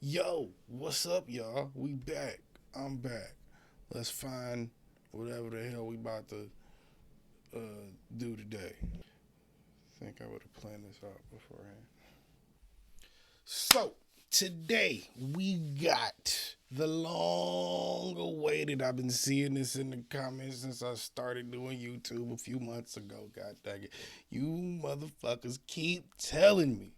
Yo, what's up, y'all? We back. I'm back. Let's find whatever the hell we about to do today. Think I would have planned this out beforehand. So, today we got the long awaited. I've been seeing this in the comments since I started doing YouTube a few months ago. God dang it. You motherfuckers keep telling me.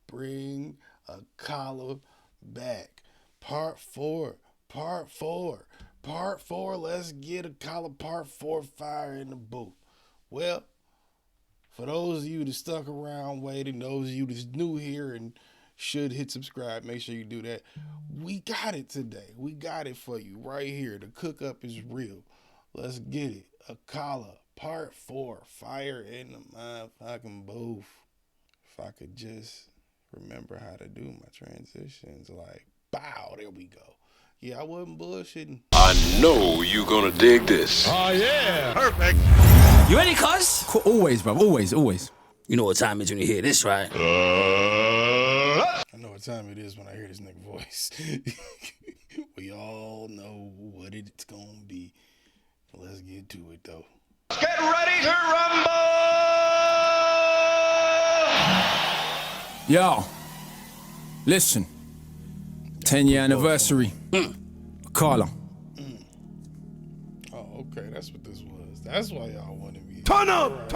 Bring Akala back. Part 4. Let's get Akala Part 4 fire in the booth. Well, for those of you that stuck around waiting, those of you that's new here and should hit subscribe, make sure you do that. We got it today. We got it for you right here. The cook up is real. Let's get it. Akala Part 4, fire in the motherfucking booth. If I could just remember how to do my transitions, like, bow, there we go. Yeah, I wasn't bullshitting. I know you gonna dig this. Oh, yeah. Perfect. You ready, cuz? Always, bro. Always. You know what time it is when you hear this, right? I know what time it is when I hear this nigga voice. We all know what it's gonna be. Let's get to it, though. Get ready to rumble! Yo, listen. 10-year anniversary. Akala. Oh, okay. That's what this was. That's why y'all wanted me. Turn up!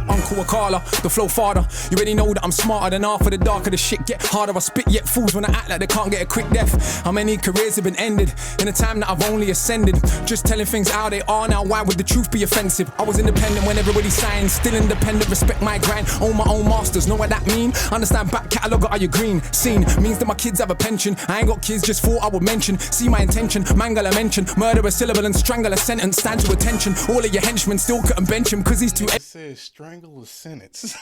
Uncle Akala, the flow father. You already know that I'm smarter than half of the darker the shit get harder. I spit yet fools when I act like they can't get a quick death. How many careers have been ended in a time that I've only ascended? Just telling things how they are now, why would the truth be offensive? I was independent when everybody signed, still independent, respect my grind, own my own masters, know what that mean? Understand back catalogue, are you green? Seen, means that my kids have a pension. I ain't got kids, just thought I would mention. See my intention, mangle a mention, murder a syllable and strangle a sentence, stand to attention. All of your henchmen still couldn't bench him, cause he's too... It says strangle a sentence.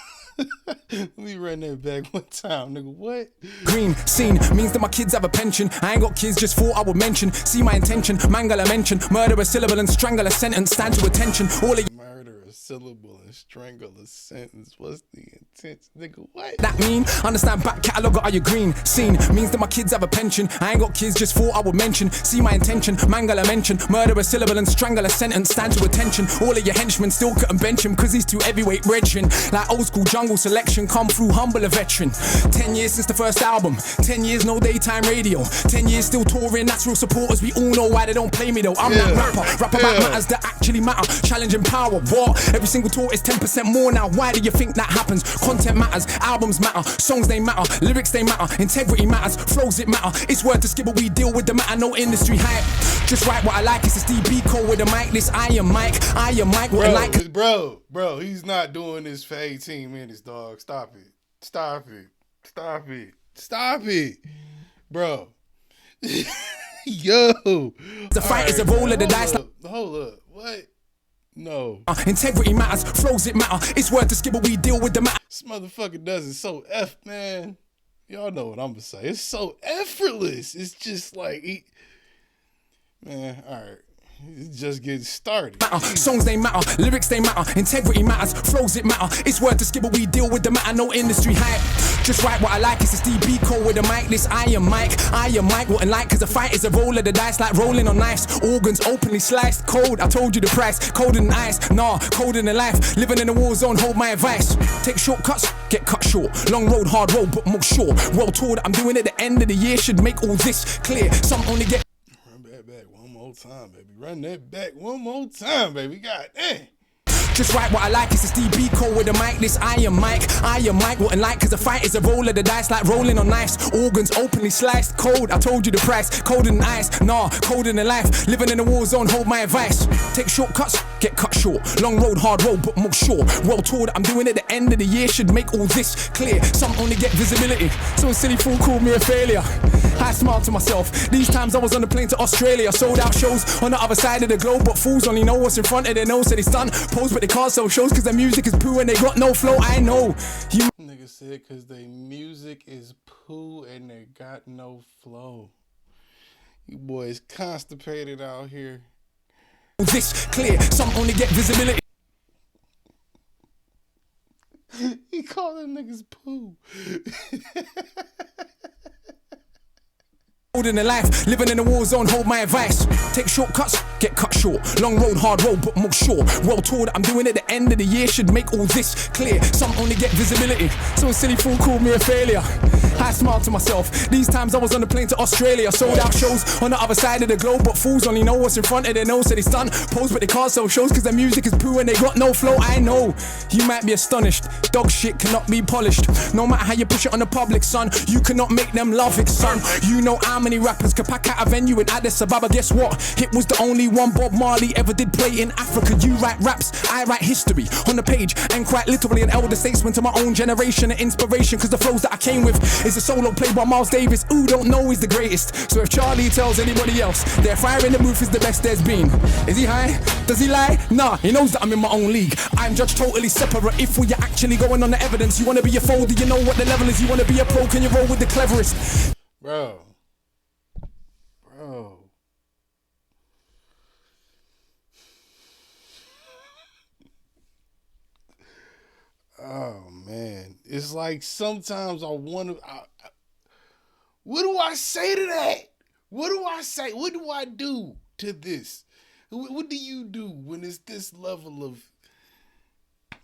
Let me run that back one time, nigga. What? Green scene means that my kids have a pension. I ain't got kids, just thought I would mention. See my intention, mangle a mention, murder a syllable and strangle a sentence, stand to attention. All of murder a syllable and strangle a sentence. What's the intent, nigga? What? that mean? Understand back catalogue, are you green? Scene means that my kids have a pension. I ain't got kids, just thought I would mention. See my intention, mangle a mention, murder a syllable and strangle a sentence, stand to attention. All of your henchmen still couldn't bench him, cause he's too heavyweight brethren. Like old school jungle selection, come through humble a veteran. 10 years since the first album, 10 years no daytime radio, 10 years still touring, that's real supporters. We all know why they don't play me though. I'm that rapper about matters that actually matter. Challenging power, what? Every single tour is 10% more now. Why do you think that happens? Content matters, albums matter, songs they matter, lyrics they matter, integrity matters, flows it matter. It's worth the skibble, we deal with the matter, no industry hype. Just write what I like, it's a DB code with a mic. This I am Mike, what I like. Bro, he's not doing this for 18 minutes, dog. Stop it. Bro. Yo. The fight is a roll of the dice. Hold up. What? No. Integrity matters, flows it matter. It's worth the skibble, we deal with the matter. This motherfucker does it so man. Y'all know what I'm gonna say. It's so effortless. It's just like, man, all right. It's just getting started. Songs they matter, lyrics they matter, integrity matters, flows it matter. It's worth the skibble, we deal with the matter, no industry hype. Just write what I like, it's a DB code with a mic. This I am Mike, wouldn't like, cause the fight is a roll of the dice, like rolling on knives. Organs openly sliced, cold, I told you the price. Colder than ice, nah, colder than life. Living in a war zone, hold my advice. Take shortcuts, get cut short. Long road, hard road, but more sure. World tour that I'm doing at the end of the year should make all this clear. Some only get time, baby. Run that back one more time, baby. God damn. Just write what I like, it's a DB code with a mic. This I am Mike, wouldn't like, cause the fight is a roll of the dice, like rolling on knives. Organs openly sliced, cold, I told you the price. Colder than ice, nah, colder than life. Living in a war zone, hold my advice. Take shortcuts, get cut short. Long road, hard road, but more sure. World tour that I'm doing at the end of the year should make all this clear. Some only get visibility, so a silly fool called me a failure. I smiled to myself, these times I was on the plane to Australia. Sold out shows on the other side of the globe, but fools only know what's in front of their nose. Said it's done, pose but they can't sell shows cause their music is poo and they got no flow. I know you nigga said cause their music is poo and they got no flow. You boys constipated out here. This clear, some only get visibility. He call them niggas poo. In their life, living in a war zone, hold my advice. Take shortcuts, get cut short. Long road, hard road, but more sure. World tour that I'm doing at the end of the year should make all this clear. Some only get visibility, so a silly fool called me a failure. I smiled to myself. These times I was on the plane to Australia. Sold out shows on the other side of the globe, but fools only know what's in front of their nose. Said it's done, pose, but they can't sell shows cause their music is poo and they got no flow. I know, you might be astonished. Dog shit cannot be polished. No matter how you push it on the public, son, you cannot make them love it, son. You know how many rappers could pack out a venue in Addis Ababa. Guess what? It was the only one Bob Marley ever did play in Africa. You write raps, I write history on the page, and quite literally an elder statesman to my own generation. An inspiration cause the flows that I came with is a solo played by Miles Davis. Who don't know he's the greatest. So if Charlie tells anybody else their fire in the booth is the best there's been, is he high? Does he lie? Nah, he knows that I'm in my own league. I'm judged totally separate. If we're actually going on the evidence, you wanna be a foe, do you know what the level is? You wanna be a pro, can you roll with the cleverest? Bro. Oh man, it's like sometimes I wonder, what do I say to that? What do I say? What do I do to this? What do you do when it's this level of,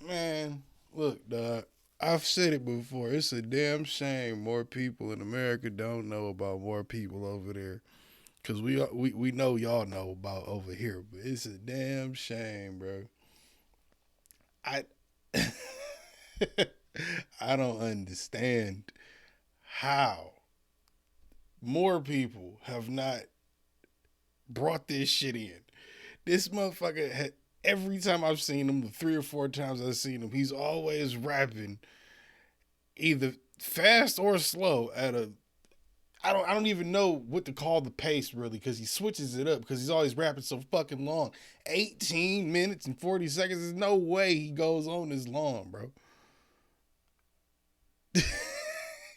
man, look, dog, I've said it before. It's a damn shame more people in America don't know about more people over there. Because we know y'all know about over here. But it's a damn shame, bro. I don't understand how more people have not brought this shit in. This motherfucker had, every time I've seen him, the 3 or 4 times I've seen him, he's always rapping either fast or slow at a, I don't even know what to call the pace really, because he switches it up because he's always rapping so fucking long. 18 minutes and 40 seconds. There's no way he goes on this long, bro.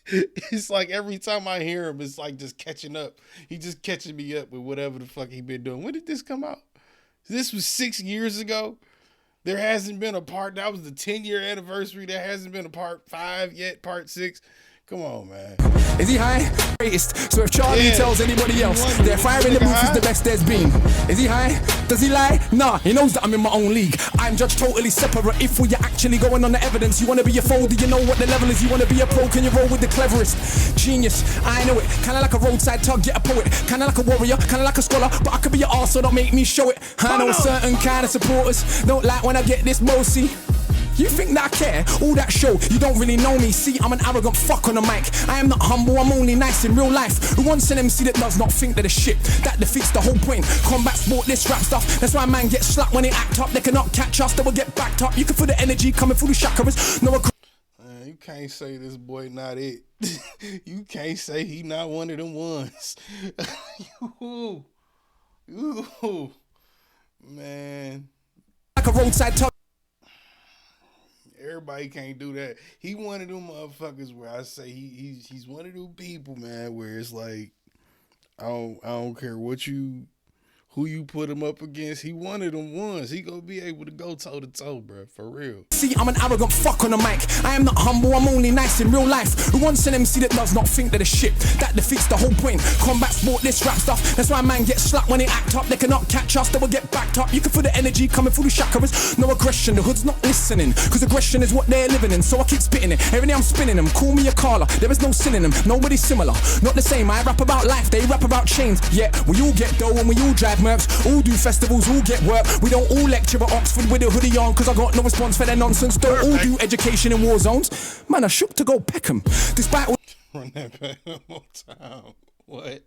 It's like every time I hear him, it's like just catching up. He just catching me up with whatever the fuck he been doing. When did this come out? This was 6 years ago. There hasn't been a part. That was the 10-year anniversary. There hasn't been a part 5 yet, part 6. Come on, man. Is he high? Greatest. So if Charlie tells anybody else their fire in the booth is the best there's been, is he high? Does he lie? Nah, he knows that I'm in my own league. I'm judged totally separate. If we're actually going on the evidence, you wanna be a foe, do you know what the level is? You wanna be a pro, can you roll with the cleverest? Genius, I know it. Kinda like a roadside tug, get a poet. Kinda like a warrior, kinda like a scholar, but I could be your arse, so don't make me show it. I know certain kind of supporters don't like when I get this bossy. You think that I care? All that show, you don't really know me. See, I'm an arrogant fuck on the mic. I am not humble, I'm only nice in real life. Who wants an MC that does not think that the shit? That defeats the whole point. Combat sport, this rap stuff. That's why man gets slapped when they act up. They cannot catch us, they will get backed up. You can feel the energy coming through the chakras. No, you can't say this boy not it. You can't say he not one of them ones. Ooh, man. Like a roadside tug. Everybody can't do that. He one of them motherfuckers where I say he's one of them people, man, where it's like I don't care who you put him up against. He one of them ones. He gonna be able to go toe to toe, bro, for real. See, I'm an arrogant fuck on the mic. I am not humble, I'm only nice in real life. Who wants an MC that does not think that the shit? That defeats the whole point. Combat sport, this rap stuff. That's why man gets slapped when they act up. They cannot catch us, they will get backed up. You can feel the energy coming through the chakras. No aggression, the hood's not listening, cause aggression is what they're living in. So I keep spitting it, every day I'm spinning them. Call me Akala, there is no synonym, nobody similar. Not the same, I rap about life, they rap about chains. Yeah, we all get dough and we all drive mercs. All do festivals, all get work. We don't all lecture at Oxford with a hoodie on, cause I got no response for their nonsense. Don't all do education in war zones. Man, I shook to go Peckham. Despite all Run that back one more time. What?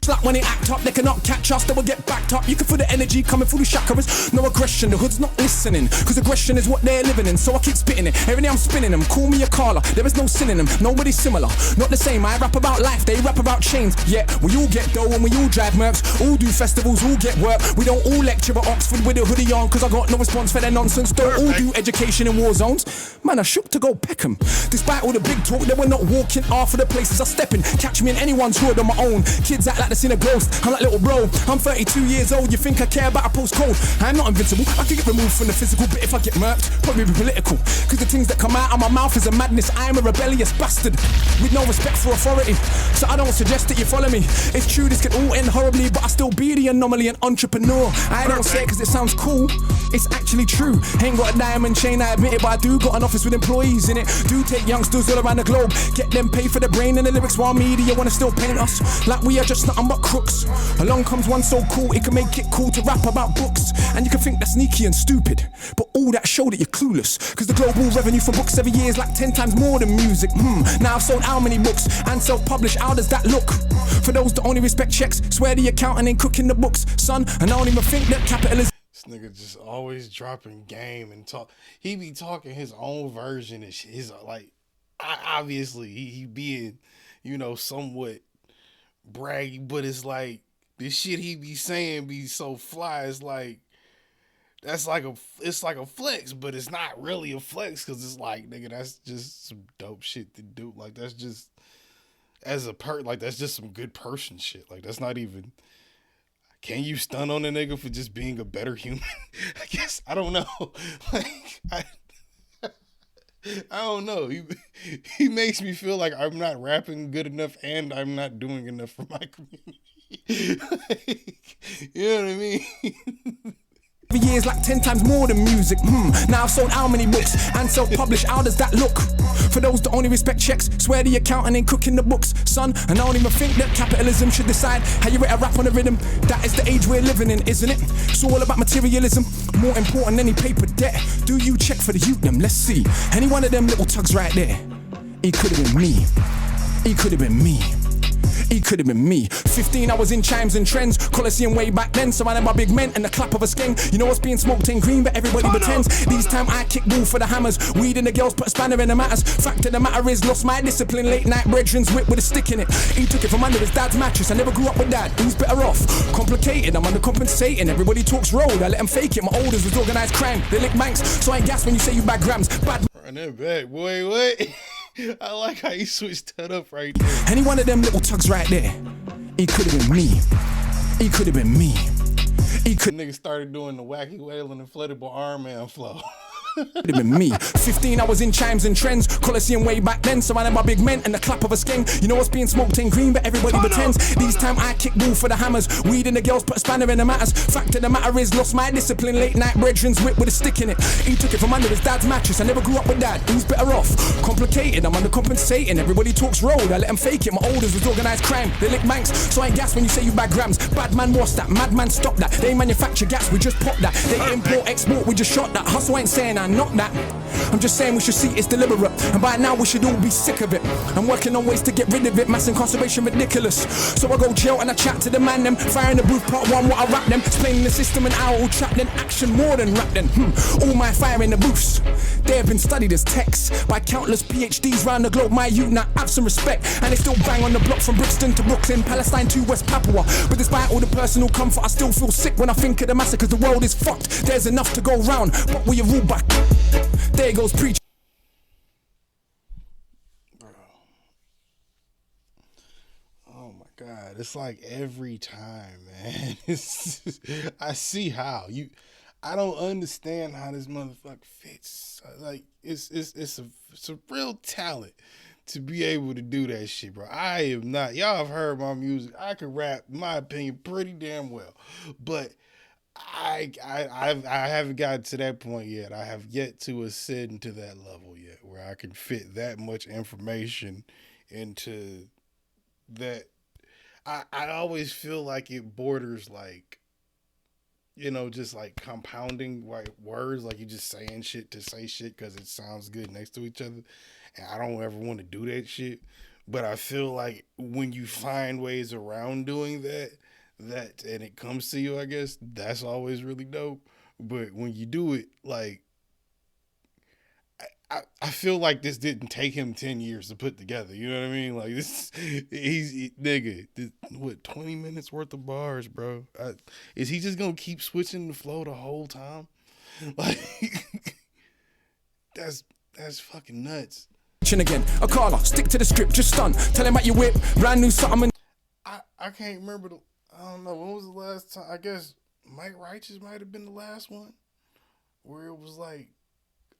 Slap when they act up, they cannot catch us, they will get backed up. You can feel the energy coming through the chakras. No aggression, the hood's not listening, cause aggression is what they're living in. So I keep spitting it, every day I'm spinning them. Call me Akala, there is no synonym, nobody similar. Not the same, I rap about life, they rap about chains. Yeah, we all get dough and we all drive mercs. All do festivals, all get work. We don't all lecture at Oxford with a hoodie on, cause I got no response for their nonsense. Don't all do education in war zones. Man, I shook to go Peckham. Despite all the big talk, they were not walking half of the places I step in. Catch me in anyone's hood on my own. Kids act like like the seen a ghost. I'm like little bro, I'm 32 years old. You think I care about a postcode? I'm not invincible. I can get removed from the physical, but if I get murked, probably be political. Cause the things that come out of my mouth is a madness. I am a rebellious bastard with no respect for authority. So I don't suggest that you follow me. It's true, this could all end horribly, but I still be the anomaly, an entrepreneur. I don't say it cause it sounds cool. It's actually true. Ain't got a diamond chain, I admit it, but I do got an office with employees in it. Do take youngsters all around the globe, get them paid for the brain and the lyrics, while media wanna still paint us like we are just nothing but crooks. Along comes one so cool, it can make it cool to rap about books. And you can think that's sneaky and stupid, but all that show that you're clueless. Cause the global revenue from books every year is like 10 times more than music. Now I've sold how many books and self-published, how does that look? For those that only respect checks, swear the accountant ain't cooking the books, son. And I don't even think that capitalism. This nigga just always dropping game and talk. He be talking his own version and shit. His like, obviously he being, you know, somewhat braggy, but it's like the shit he be saying be so fly. It's like it's like a flex, but it's not really a flex because it's like, nigga, that's just some dope shit to do. Like that's just like that's just some good person shit. Like that's not even. Can you stun on a nigga for just being a better human? I guess I don't know. Like I don't know. He makes me feel like I'm not rapping good enough and I'm not doing enough for my community. Like, you know what I mean? Every year is like 10 times more than music. Now I've sold how many books and self-published, how does that look? For those that only respect checks, swear the accountant ain't cooking the books, son. And I don't even think that capitalism should decide how you rate a rap on a rhythm. That is the age we're living in, isn't it? It's all about materialism, more important than any paper debt. Do you check for the youth them? Let's see. Any one of them little tugs right there. It could have been me. It could have been me. It could have been me. 15, I was in chimes and trends. Coliseum way back then, surrounded by big men and the clap of a skeng. You know what's being smoked ain't green, but everybody pretends. These time I kick ball for the hammers. Weed in the girls, put a spanner in the matters. Fact of the matter is, lost my discipline. Late night brethren's whip with a stick in it. He took it from under his dad's mattress. I never grew up with dad. Who's better off? Complicated, I'm undercompensating. Everybody talks road, I let them fake it. My oldest was organised crime. They lick banks, so I ain't gas when you say you bag grams. Bad. Run that back, boy. What? I like how you switched that up right there. Any one of them little tugs right there. It could have been me. It could have been me. It could. Nigga started doing the wacky wailing inflatable arm man flow. Could have been me. 15, I was in chimes and trends. Coliseum way back then, surrounded by big men and the clap of a skeng. You know what's being smoked ain't green, but everybody pretends. These time I kick ball for the hammers. Weed in the girls, put a spanner in the matters. Fact of the matter is, lost my discipline. Late night brethren's whip with a stick in it. He took it from under his dad's mattress. I never grew up with dad. Who's better off? Complicated, I'm undercompensating. Everybody talks road, I let them fake it. My oldest was organised crime. They lick banks, so I ain't gas when you say you bag grams. Bad man, what's that? Madman, stop that. They manufacture gas, we just pop that. They import, export, we just shot that. Hustle ain't saying I not that. I'm just saying we should see it's deliberate, and by now we should all be sick of it. I'm working on ways to get rid of it. Mass incarceration ridiculous. So I go jail and I chat to the man them. Fire in the booth, part one, what I rap them. Explaining the system and how I will trap them. Action more than rap them. All my fire in the booths, they have been studied as texts by countless PhDs round the globe. My youth now have some respect, and they still bang on the block from Brixton to Brooklyn, Palestine to West Papua. But despite all the personal comfort, I still feel sick when I think of the massacres. The world is fucked, there's enough to go round, but we are ruled back. There goes preaching. Oh my God. It's like every time, man. I see how I don't understand how this motherfucker fits. Like it's a real talent to be able to do that shit, bro. I am not. Y'all have heard my music. I can rap, in my opinion, pretty damn well, but I haven't gotten to that point yet. I have yet to ascend to that level yet, where I can fit that much information into that. I always feel like it borders like, you know, just like compounding like words, like you just saying shit to say shit because it sounds good next to each other. And I don't ever want to do that shit. But I feel like when you find ways around doing that and it comes to you, I guess that's always really dope. But when you do it, like, I feel like this didn't take him 10 years to put together. You know what I mean? Like nigga, 20 minutes worth of bars, bro. Is he just gonna keep switching the flow the whole time? Like, that's fucking nuts. Again, Akala, stick to the script, just stun. Tell him about your whip, brand new something. I can't remember I don't know when was the last time. I guess Mike Righteous might have been the last one where it was like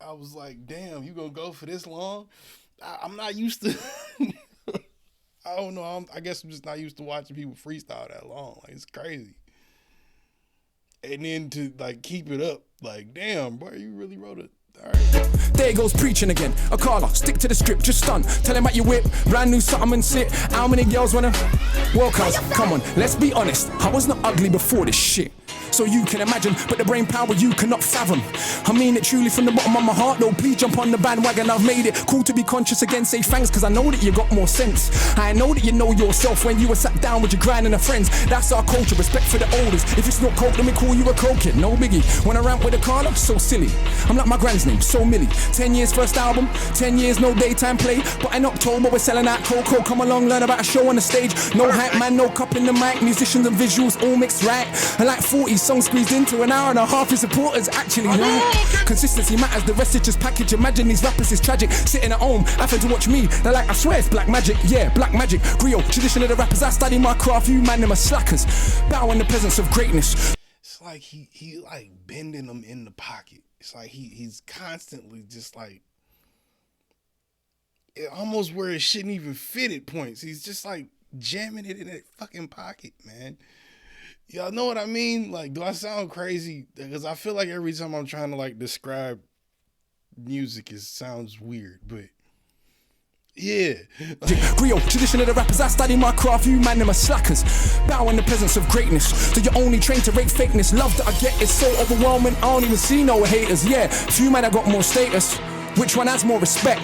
I was like, damn, you gonna go for this long? I'm not used to. I don't know. I guess I'm just not used to watching people freestyle that long. Like it's crazy. And then to like keep it up, like damn, boy, you really wrote it. All right. There goes preaching again. Akala, stick to the script, just stun. Tell him about your whip, brand new something and sit. How many girls wanna? Well, cuz, come on, let's be honest. I was not ugly before this shit. So you can imagine, but the brain power you cannot fathom. I mean it truly from the bottom of my heart, though. Please jump on the bandwagon, I've made it. Cool to be conscious again, say thanks, cause I know that you got more sense. I know that you know yourself when you were sat down with your grind and the friends. That's our culture, respect for the elders. If it's not coke, let me call you a coke kid, no biggie. When I rant with Akala, so silly. I'm like my grand's name, so Millie. 10 years first album, 10 years no daytime play. But in October we're selling out cocoa. Come along, learn about a show on the stage. No hype man, no cup in the mic. Musicians and visuals all mixed right. And like 40 songs squeezed into an hour and a half. His supporters actually like. Consistency matters, the rest is just package. Imagine these rappers is tragic. Sitting at home, having to watch me. They're like, I swear it's black magic. Yeah, black magic. Griot, tradition of the rappers. I study my craft, you man, them are slackers. Bow in the presence of greatness. It's like he like bending them in the pocket. It's like he's constantly just like it almost where it shouldn't even fit at points. He's just like jamming it in that fucking pocket, man. Y'all know what I mean? Like, do I sound crazy? Because I feel like every time I'm trying to like describe music, it sounds weird, but yeah. Griot, tradition of the rappers. I study my craft, you man, them are slackers. Bow in the presence of greatness. So you're only trained to rate fakeness. Love that I get is so overwhelming, I don't even see no haters. Yeah, few man I got more status. Which one has more respect?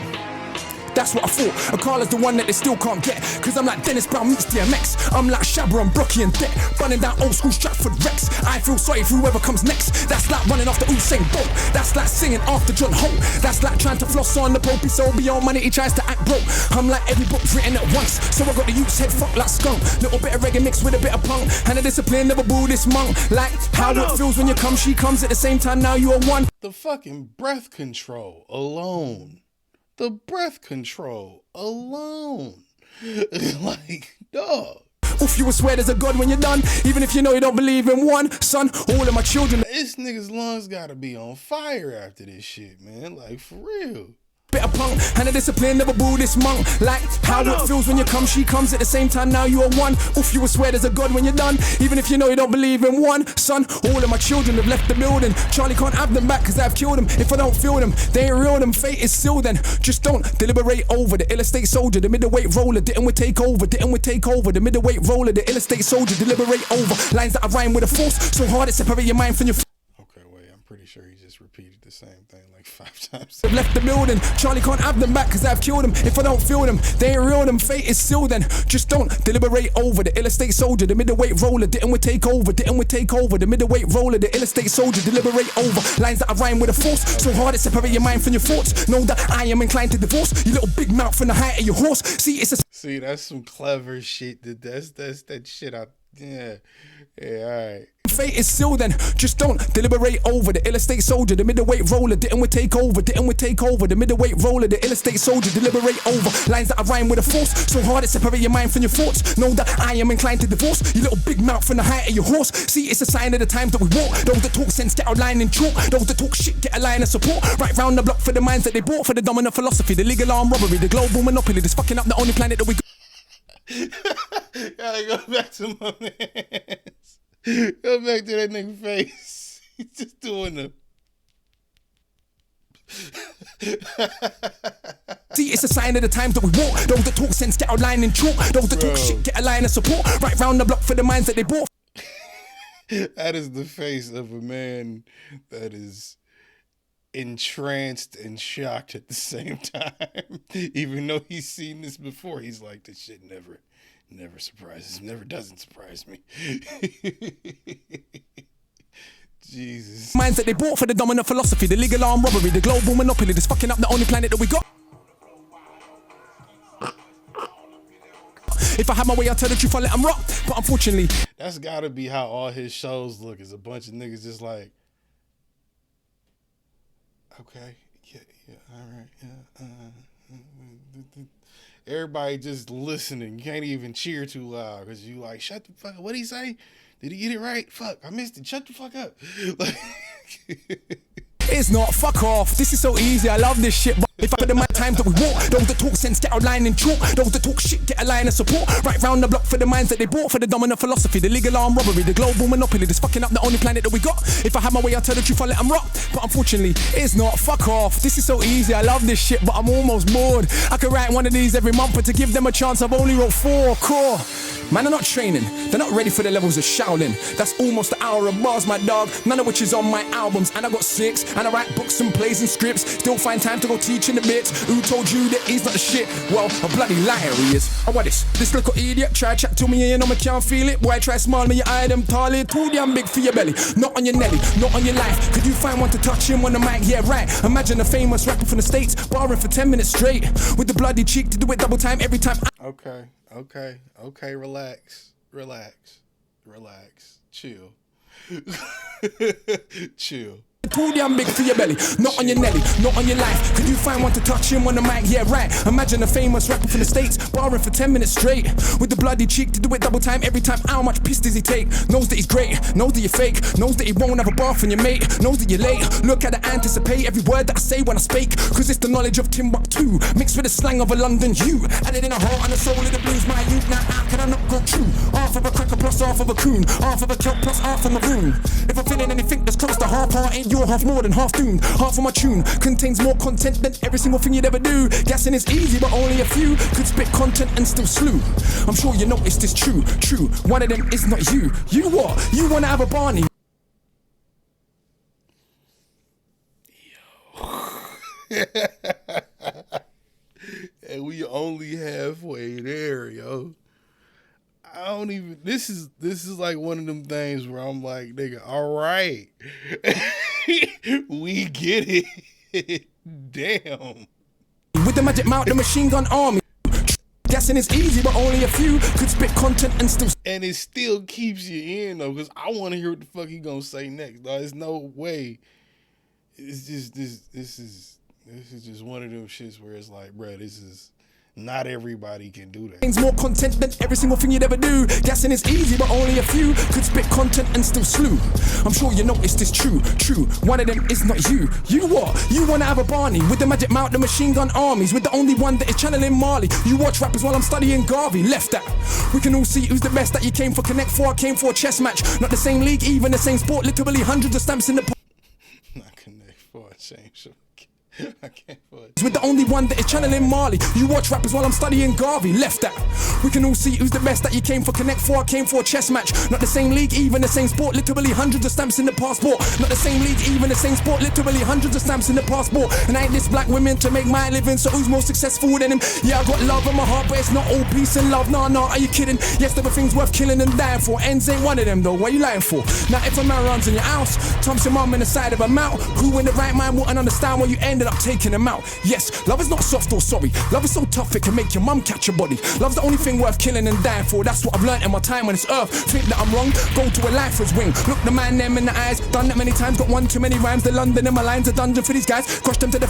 That's what I thought. Akala's the one that they still can't get. Cause I'm like Dennis Brown meets DMX. I'm like Shabba and Brocky and Deck. Running down old school Stratford Rex. I feel sorry for whoever comes next. That's like running after Usain Bolt. That's like singing after John Holt. That's like trying to floss on the Pope. He's so beyond money, he tries to act broke. I'm like every book's written at once. So I got the youth's head fucked like skunk. Little bit of reggae mixed with a bit of punk. And the discipline never boo this monk. Like how it feels when you come, she comes at the same time. Now you are one. The fucking breath control alone. The breath control alone. Like, dog. Oof, you will swear there's a God when you're done. Even if you know you don't believe in one. Son, all of my children. This nigga's lungs gotta be on fire after this shit, man. Like, for real. Bit of punk, and the discipline never boo this monk. Like how it feels when you come, she comes at the same time. Now you are one. Oof, you will swear there's a God when you're done. Even if you know you don't believe in one. Son, all of my children have left the building. Charlie can't have them back cause I've killed them. If I don't feel them, they ain't real, them fate is sealed then. Just don't deliberate over the ill estate soldier, the middleweight roller. Didn't we take over? Didn't we take over? The middleweight roller, the ill estate soldier, deliberate over. Lines that I rhyme with a force, so hard it separate your mind from your Pretty sure he just repeated the same thing like 5 times. I've left the building. Charlie can't have them back cause I've killed them. If I don't feel them, they ain't real, them fate is sealed then. Just don't deliberate over the ill estate soldier, the middleweight roller. Didn't we take over? Didn't we take over? The middleweight roller, the ill estate soldier, deliberate over. Lines that I rhyme with a force, so hard it separate your mind from your thoughts. Know that I am inclined to divorce you little big mouth from the height of your horse. See, it's a that's some clever shit. That's that shit out. Yeah, alright. fate is sealed then. Just don't deliberate over the ill estate soldier, the middleweight roller. Didn't we take over? Didn't we take over? The middleweight roller, the ill estate soldier, deliberate over. Lines that I rhyme with a force, so hard it separate your mind from your thoughts. Know that I am inclined to divorce you little big mouth from the height of your horse. See, it's a sign of the times that we walk. Those that talk sense get a line in chalk. Those that talk shit get a line of support. Right round the block for the minds that they bought. For the dominant philosophy, the legal armed robbery, the global monopoly, this fucking up the only planet that we Gotta go back to my man's. Go back to that nigga face. He's just doing the. See, it's a sign of the times that we walk. Those that talk sense get a line in chalk. Those that talk shit get a line of support. Right round the block for the minds that they bought. That is the face of a man that is entranced and shocked at the same time. Even though he's seen this before, he's like, this shit never surprises, never doesn't surprise me. Jesus. Minds that they bought for the dominant philosophy, the legal armed robbery, the global monopoly, this fucking up the only planet that we got. If I had my way, I'd tell the truth, I'll let them rock. But unfortunately, that's gotta be how all his shows look, is a bunch of niggas just like, okay, yeah, all right, yeah. everybody just listening. You can't even cheer too loud because you like, shut the fuck up. What'd he say? Did he get it right? Fuck, I missed it. Shut the fuck up. Like, It's not, fuck off. This is so easy, I love this shit. But if I put in my times that we walk, those that talk sense get our line in chalk. Those that talk shit get a line of support. Right round the block for the minds that they bought. For the dominant philosophy, the legal armed robbery, the global monopoly that's fucking up the only planet that we got. If I have my way, I'll tell the truth, I'll let them rock. But unfortunately, it's not, fuck off. This is so easy, I love this shit, but I'm almost bored. I could write one of these every month, but to give them a chance, I've only wrote 4 core. Man, are not training, they're not ready for the levels of Shaolin. That's almost an hour of bars, my dog, none of which is on my albums. And I got 6, and I write books and plays and scripts. Still find time to go teach in the bits. Who told you that he's not the shit? Well, a bloody liar he is. Oh, what this little idiot try chat to me and you know me can't feel it. Boy, try smile me, your eye them tall, too damn big for your belly. Not on your nelly, not on your life. Could you find one to touch him on the mic? Yeah, right. Imagine a famous rapper from the States, barring for 10 minutes straight. With the bloody cheek to do it double time every time. Okay, relax. Chill. Chill. Too damn big for your belly, not on your nelly, not on your life. Could you find one to touch him on the mic? Yeah, right. Imagine a famous rapper from the States, barring for 10 minutes straight. With the bloody cheek to do it double time every time. How much piss does he take? Knows that he's great, knows that you're fake, knows that he won't have a bar from your mate, knows that you're late. Look at the anticipate every word that I say when I speak. Cause it's the knowledge of Timbuktu, mixed with the slang of a London hue. Added in a heart and the soul of the blues, my youth. Now how can I not go true? Half of a cracker plus half of a coon, half of a kelp plus half of a maroon. If I'm feeling anything that's close to half heart, ain't your half more than half doomed. Half of my tune contains more content than every single thing you'd ever do. Guessing is easy, but only a few could spit content and still slew. I'm sure you noticed this true. One of them is not you. You what? You wanna have a Barney? And we only halfway there, yo. I don't even. This is like one of them things where I'm like, nigga, all right, we get it. Damn. With the magic mount, the machine gun army. Guessing is easy, but only a few could spit content and still. And it still keeps you in though, because I want to hear what the fuck he gonna say next. Dog. There's no way. It's just this is just one of them shits where it's like, bruh, this is. Not everybody can do that. More content than every single thing you'd ever do. Guessing is easy, but only a few could spit content and still slew. I'm sure you noticed this true. One of them is not you. You what? You wanna have a Barney with the magic mount, the machine gun armies, with the only one that is channeling Marley. You watch rappers while I'm studying Garvey. Left that. We can all see who's the best that you came for. Connect 4, I came for a chess match. Not the same league, even the same sport. Literally hundreds of stamps in the. Not Connect 4, change. I can't fuck. With the only one that is channeling Marley. You watch rappers while I'm studying Garvey. Left that. We can all see who's the best that you came for. Connect 4, I came for a chess match. Not the same league, even the same sport. Literally hundreds of stamps in the passport. Not the same league, even the same sport. Literally hundreds of stamps in the passport. And I ain't this black women to make my living. So who's more successful than him? Yeah, I got love in my heart, but it's not all peace and love. Nah, are you kidding? Yes, there were things worth killing and dying for. Ends ain't one of them though. What you lying for? Now if a man runs in your house, Tom's your mum in the side of a mouth. Who in the right mind wouldn't understand why you ended up taking him out? Yes, love is not soft or sorry. Love is so tough it can make your mum catch a body. Love's the only thing worth killing and dying for. That's what I've learned in my time on this earth. Think that I'm wrong? Go to a lifer's wing. Look the man them in the eyes. Done that many times, got one too many rhymes. The London in my lines, a dungeon for these guys. Crush them to the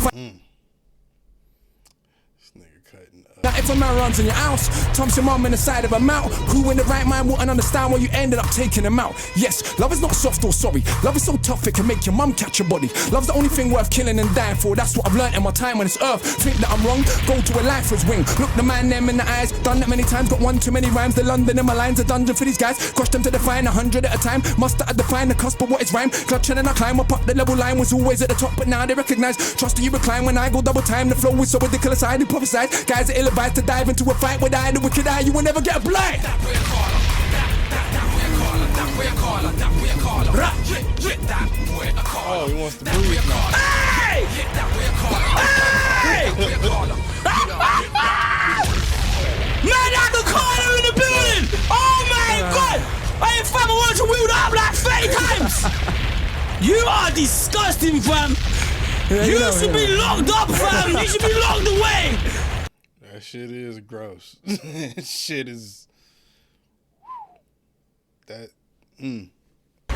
Now if a man runs in your house, Tom's your mum in the side of a mouth. Who in the right mind wouldn't understand why you ended up taking him out? Yes, love is not soft or sorry. Love is so tough it can make your mum catch a body. Love's the only thing worth killing and dying for. That's what I've learnt in my time on this earth. Think that I'm wrong? Go to a lifer's wing. Look the man them in the eyes. Done that many times, got one too many rhymes. The London in my lines, a dungeon for these guys. Crush them to define 100 at a time. Must have defined the cusp of what is rhyme. Clutching and I climb up the level line. Was always at the top, but now they recognize. Trust you recline when I go double time. The flow is so ridiculous, I do prophesize. Guys are ill-advised to dive into a fight with I, the wicked eye, you will never get a blind. That way Akala, that way Akala, that way Akala, that way Akala. Oh, he wants to breathe now. Hey! That way Akala, hey! Man, I can call her in the building! Oh my God! I ain't fam, I want to wheel up like 30 times! You are disgusting, fam! You should be locked up, fam! You should be locked away! That shit is gross. Shit is that.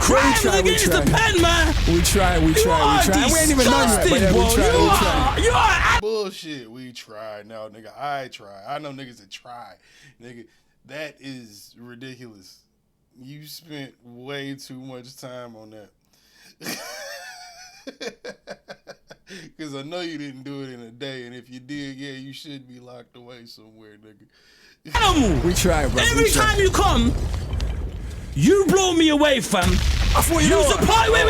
Crime against the pen, man. We try. We ain't even done that, but yeah, we try. You are. Bullshit. We tried. No, nigga, I try. I know niggas that try. Nigga, that is ridiculous. You spent way too much time on that. Because I know you didn't do it in a day, and if you did, yeah, you should be locked away somewhere, nigga. Animal. We try, bro. Every time you come, you blow me away, fam. I thought you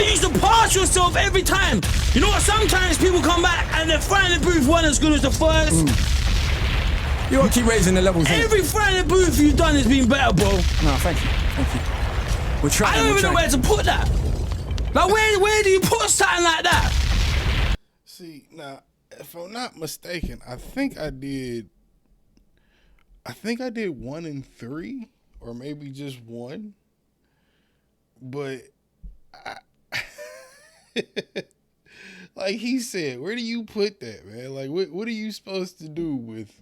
used to pass yourself every time. You know what? Sometimes people come back and their Friday booth weren't as good as the first. You won't keep raising the levels. Every Friday booth you've done has been better, bro. No, thank you. We're trying. I don't even know where to put that. Like, where do you put something like that? See, now, if I'm not mistaken, I think I did 1 and 3, or maybe just 1. But like he said, where do you put that, man? Like, what are you supposed to do with?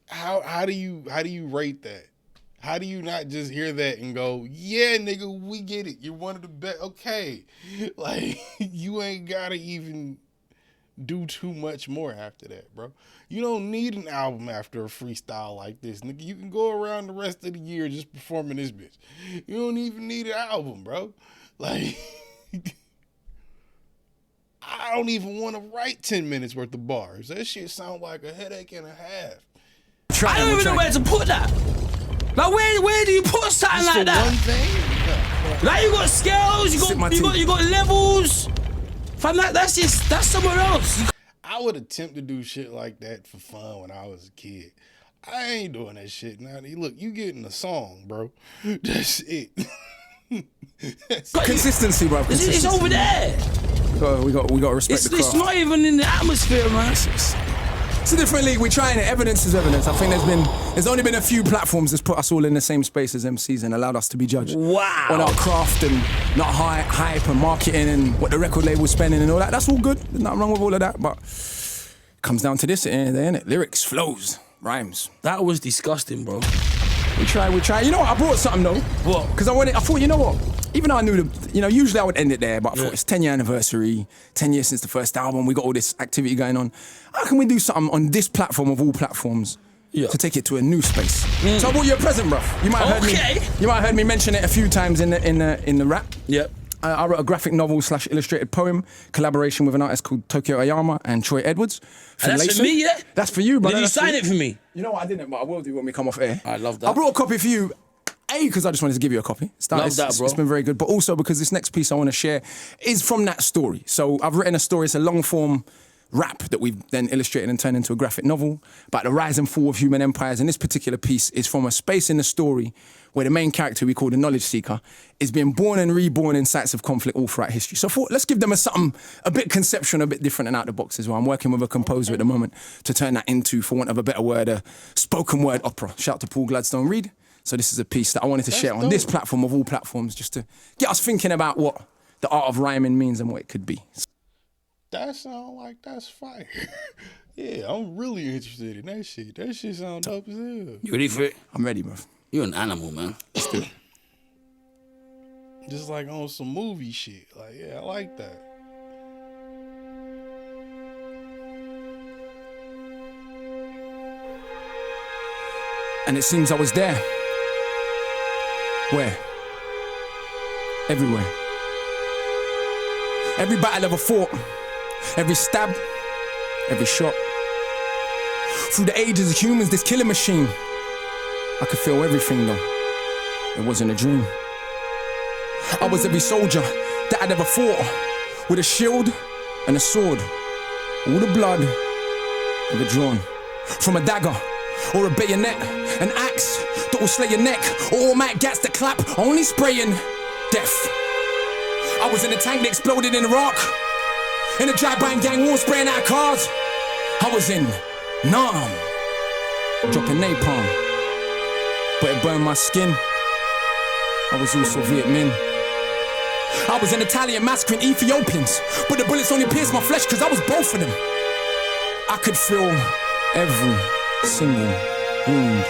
How do you rate that? How do you not just hear that and go, yeah, nigga, we get it. You're one of the best. Okay. Like, you ain't got to even do too much more after that, bro. You don't need an album after a freestyle like this, nigga. You can go around the rest of the year just performing this bitch. You don't even need an album, bro. Like, I don't even want to write 10 minutes worth of bars. That shit sound like a headache and a half. I don't even know where to put that. Like, where do you put something Just like that? one thing? Like, you got scales, you got levels. Fam, that's somewhere else. I would attempt to do shit like that for fun when I was a kid. I ain't doing that shit now. Look, you getting a song, bro. That's it. Consistency, bro. It's over there. We got to respect the craft. It's not even in the atmosphere, man. It's a different league. We're trying it. Evidence is evidence. I think there's only been a few platforms that's put us all in the same space as MCs and allowed us to be judged. Wow. On our craft and not hype and marketing and what the record label's spending and all that. That's all good. There's nothing wrong with all of that. But it comes down to this at the end of the day, innit? Lyrics, flows, rhymes. That was disgusting, bro. We try. You know what? I brought something though. What? Because I thought, you know what? Even though I knew usually I would end it there, but I thought it's 10-year anniversary, 10 years since the first album, we got all this activity going on. How can we do something on this platform of all platforms to take it to a new space? So I brought you a present, bruv. You might have heard me mention it a few times in the rap. Yep. I wrote a graphic novel / illustrated poem, collaboration with an artist called Tokyo Ayama and Troy Edwards. And that's for me, yeah? That's for you, brother. Did you sign it for me? You know what, I didn't, but I will do when we come off air. I love that. I brought a copy for you. Because I just wanted to give you a copy. Love that, bro. It's been very good. But also because this next piece I want to share is from that story. So I've written a story. It's a long-form rap that we've then illustrated and turned into a graphic novel about the rise and fall of human empires. And this particular piece is from a space in the story where the main character, we call the knowledge seeker, is being born and reborn in sites of conflict all throughout history. So I thought, let's give them something a bit conceptual, a bit different and out of the box as well. I'm working with a composer at the moment to turn that into, for want of a better word, a spoken word opera. Shout out to Paul Gladstone Reed. So this is a piece that I wanted to share on this platform of all platforms, just to get us thinking about what the art of rhyming means and what it could be. That sound like that's fire. Yeah, I'm really interested in that shit. That shit sound dope as hell. You ready for it? I'm ready, bro. You're an animal, man. Let's do it. Just like on some movie shit. Like, yeah, I like that. And it seems I was there. Where? Everywhere. Every battle ever fought, every stab, every shot. Through the ages of humans, this killing machine. I could feel everything though. It wasn't a dream. I was every soldier that I'd ever fought, with a shield and a sword. All the blood ever drawn. From a dagger or a bayonet, an axe that will slay your neck, or automatic gats that clap, only spraying death. I was in a tank that exploded in Iraq, in a drive-by gang war spraying out cars. I was in Nam, dropping napalm, but it burned my skin. I was also Viet Minh. I was an Italian massacring Ethiopians, but the bullets only pierced my flesh cause I was both of them. I could feel every single wound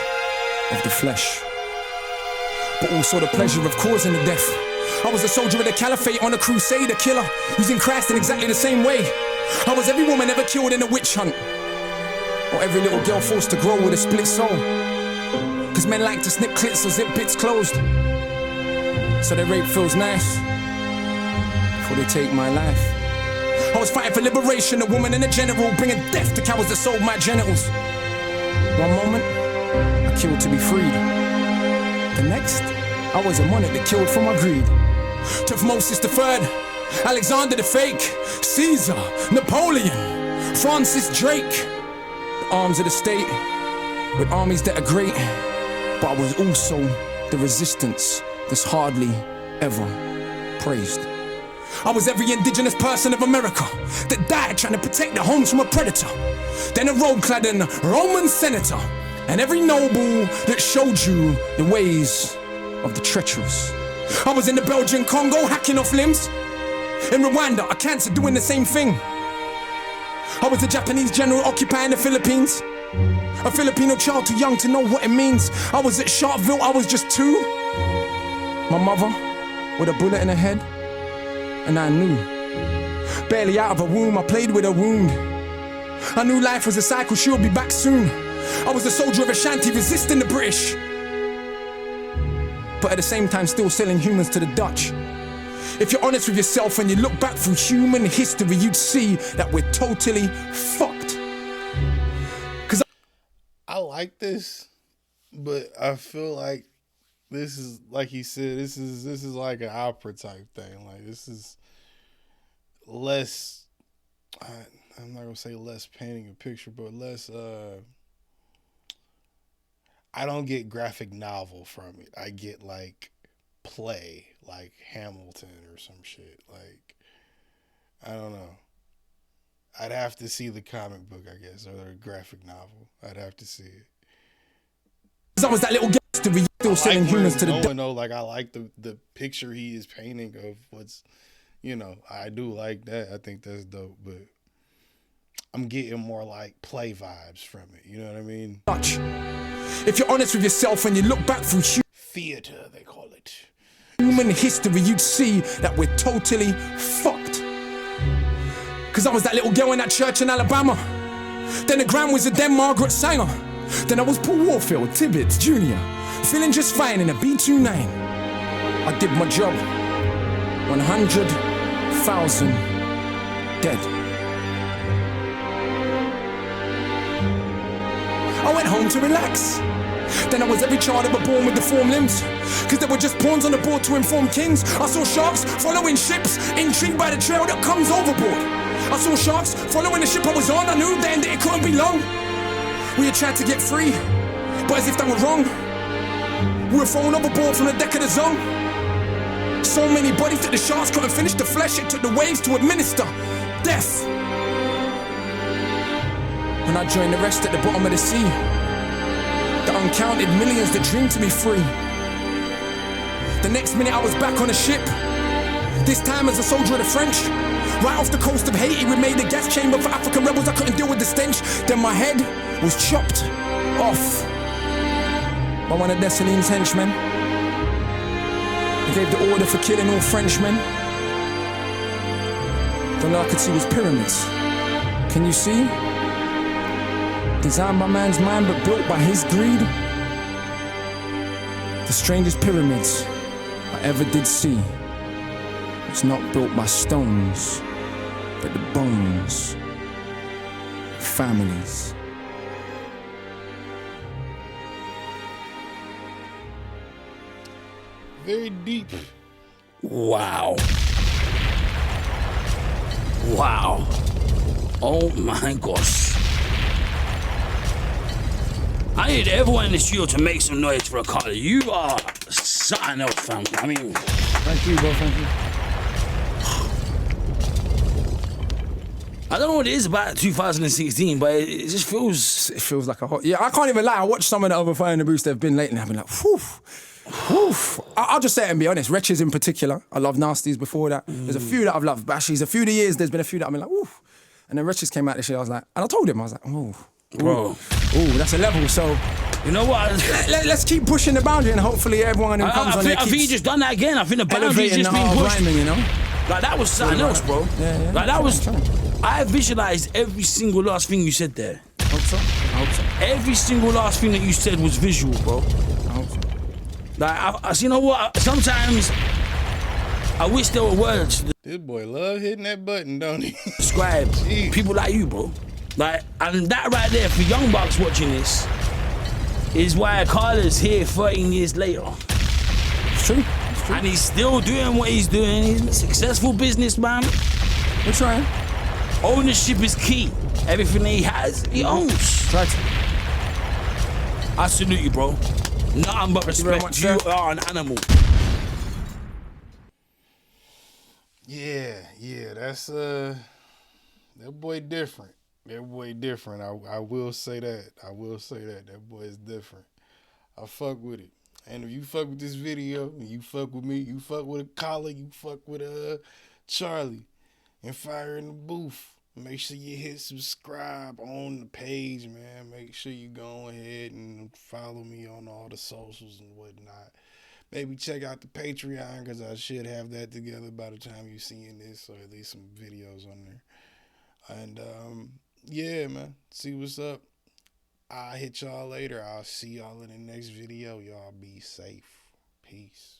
of the flesh, but also the pleasure of causing the death. I was a soldier of the caliphate on a crusade, a killer, using Christ in exactly the same way. I was every woman ever killed in a witch hunt, or every little girl forced to grow with a split soul. Cause men like to snip clits or zip bits closed, so their rape feels nice before they take my life. I was fighting for liberation, a woman and a general, bringing death to cowards that sold my genitals. One moment, I killed to be freed. The next, I was a monarch that killed for my greed. Tutmosis III, Alexander the Fake, Caesar, Napoleon, Francis Drake. The arms of the state, with armies that are great, but I was also the resistance that's hardly ever praised. I was every indigenous person of America that died trying to protect their homes from a predator. Then a robe-cladding Roman senator, and every noble that showed you the ways of the treacherous. I was in the Belgian Congo hacking off limbs. In Rwanda, a cancer doing the same thing. I was a Japanese general occupying the Philippines. A Filipino child too young to know what it means. I was at Sharpeville, I was just 2. My mother with a bullet in her head, and I knew. Barely out of her womb, I played with her wound. I knew life was a cycle, she would be back soon. I was a soldier of Ashanti resisting the British, but at the same time still selling humans to the Dutch. If you're honest with yourself and you look back through human history, you'd see that we're totally fucked. Cause I like this, but I feel like this is, like he said, this is like an opera type thing. Like, this is less, I'm not gonna say less painting a picture, but less, I don't get graphic novel from it. I get like play, like Hamilton or some shit. Like, I don't know. I'd have to see the comic book, I guess, or the graphic novel. I'd have to see it. I was that little gangster still selling humans to the though, like, I like the picture he is painting of what's, you know, I do like that. I think that's dope, but I'm getting more like play vibes from it. You know what I mean? If you're honest with yourself and you look back through theater, they call it, human history, you'd see that we're totally fucked. Cause I was that little girl in that church in Alabama. Then the Grand Wizard, then Margaret Sanger. Then I was Paul Warfield, Tibbetts Jr., feeling just fine in a B-29. I did my job. 100,000 dead. I went home to relax. Then I was every child ever born with deformed limbs, cause there were just pawns on the board to inform kings. I saw sharks following ships, intrigued by the trail that comes overboard. I saw sharks following the ship I was on. I knew then that it couldn't be long. We had tried to get free, but as if that were wrong, we were thrown overboard from the deck of the Zone. So many bodies that the sharks couldn't finish the flesh. It took the waves to administer death. And I joined the rest at the bottom of the sea, the uncounted millions that dreamed to be free. The next minute I was back on a ship, this time as a soldier of the French. Right off the coast of Haiti, we made a gas chamber for African rebels. I couldn't deal with the stench. Then my head was chopped off by one of Dessalines' henchmen. He gave the order for killing all Frenchmen. Then all I could see was pyramids. Can you see? Designed by man's mind but built by his greed. The strangest pyramids I ever did see. It's not built by stones, but the bones of families. very deep. Wow. Wow. Oh my gosh. I need everyone in the studio to make some noise for Akala. You are something else, fam. I mean, Thank you, bro. Thank you. I don't know what it is about 2016, but it just feels... It feels like a hot... Yeah, I can't even lie. I watched some of the other Fire in the Boost they've been lately. I've been like, whew. Whew. I'll just say it and be honest. Wretches in particular. I love Nasties before that. There's a few that I've loved. But actually, there's a few of the years, there's been a few that I've been like, whew. And then Wretches came out this year. I was like... And I told him, I was like, oh. Bro. Ooh, that's a level. So You know what? Let's keep pushing the boundary and hopefully everyone who comes on there I think he keeps just done that again. I think the boundary's elevating just the been art of pushed. rhyming, you know? Like that was something else, bro. Yeah. Like that was. Try. I visualized every single last thing you said there. Hope so. I hope so. Every single last thing that you said was visual, bro. I hope so. Like, you know what? Sometimes I wish there were words to This boy love hitting that button, don't he? describe Jeez. people like you, bro. Like, and that right there for young bucks watching this is why Akala's here 13 years later. It's true. It's true. And he's still doing what he's doing. He's a successful businessman. We're trying. Ownership is key. Everything he has, he owns. Try to. I salute you, bro. Nothing but you very respect. much, You sir. are an animal. Yeah, that's that boy different. That boy different. I will say that. That boy is different. I fuck with it. And if you fuck with this video, and you fuck with me, you fuck with Akala, you fuck with Charlie and Fire in the Booth. Make sure you hit subscribe on the page, man. Make sure you go ahead and follow me on all the socials and whatnot. Maybe check out the Patreon because I should have that together by the time you're seeing this, or at least some videos on there. And yeah, man, see what's up. I'll hit y'all later. I'll see y'all in the next video. Y'all be safe. Peace.